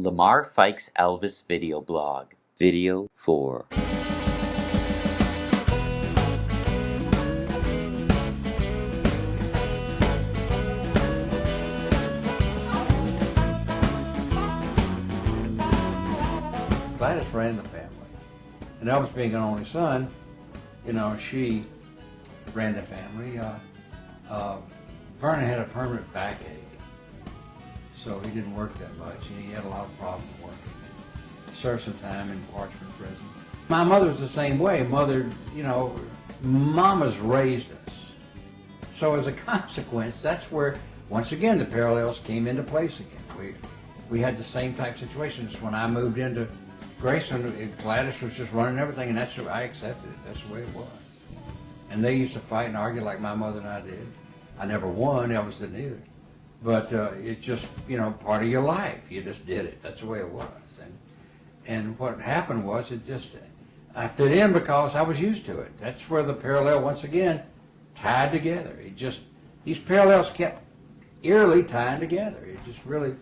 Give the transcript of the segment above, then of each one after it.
Lamar Fike's Elvis video blog. Video 4. Gladys ran the family. And Elvis being an only son, she ran the family. Vernon had a permanent backache, so he didn't work that much, and he had a lot of problems working. He served some time in Parchment Prison. My mother was the same way. Mamas raised us. So as a consequence, that's where, once again, the parallels came into place again. We had the same type of situations. When I moved into Grayson, Gladys was just running everything, and that's I accepted it. That's the way it was. And they used to fight and argue like my mother and I did. I never won, Elvis didn't either. But it's just, part of your life. You just did it. That's the way it was. And what happened was, I fit in because I was used to it. That's where the parallel, once again, tied together. These parallels kept eerily tying together. It just really,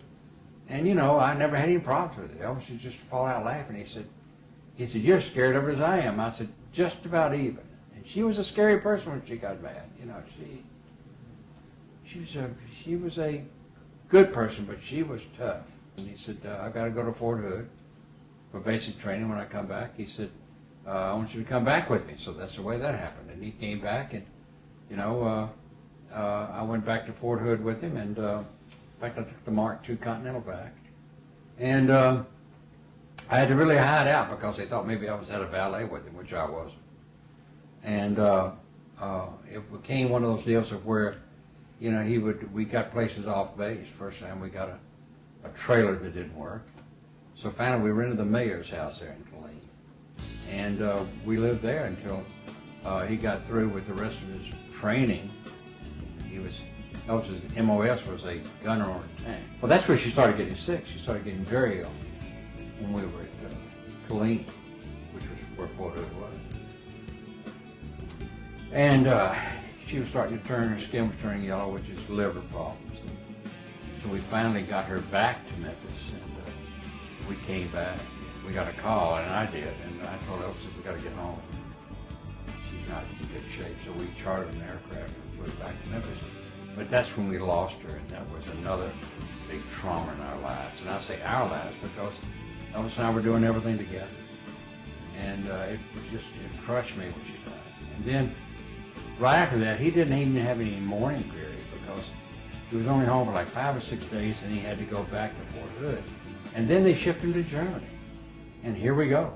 and I never had any problems with it. Elvis would just fall out laughing. He said, "You're scared of her as I am." I said, "Just about even." And she was a scary person when she got mad. She was a good person, but she was tough. And he said, "I've got to go to Fort Hood for basic training when I come back." He said, "I want you to come back with me." So that's the way that happened. And he came back, and I went back to Fort Hood with him, and in fact I took the Mark II Continental back. And I had to really hide out because they thought maybe I was at a valet with him, which I wasn't. And it became one of those deals of where, we got places off base. First time we got a trailer that didn't work. So finally we rented the mayor's house there in Killeen. And we lived there until he got through with the rest of his training. Elvis's MOS was a gunner on a tank. Well, that's where she started getting sick. She started getting very ill when we were at Killeen, which was where Fort Hood was. And she was starting to her skin was turning yellow, which is liver problems. So we finally got her back to Memphis, and we came back. We got a call, and I did, and I told Elvis, "We got to get home. She's not in good shape." So we chartered an aircraft and flew back to Memphis. But that's when we lost her, and that was another big trauma in our lives. And I say our lives because Elvis and I were doing everything together. And it crushed me when she died. And then, right after that, he didn't even have any mourning period because he was only home for like 5 or 6 days, and he had to go back to Fort Hood. And then they shipped him to Germany. And here we go.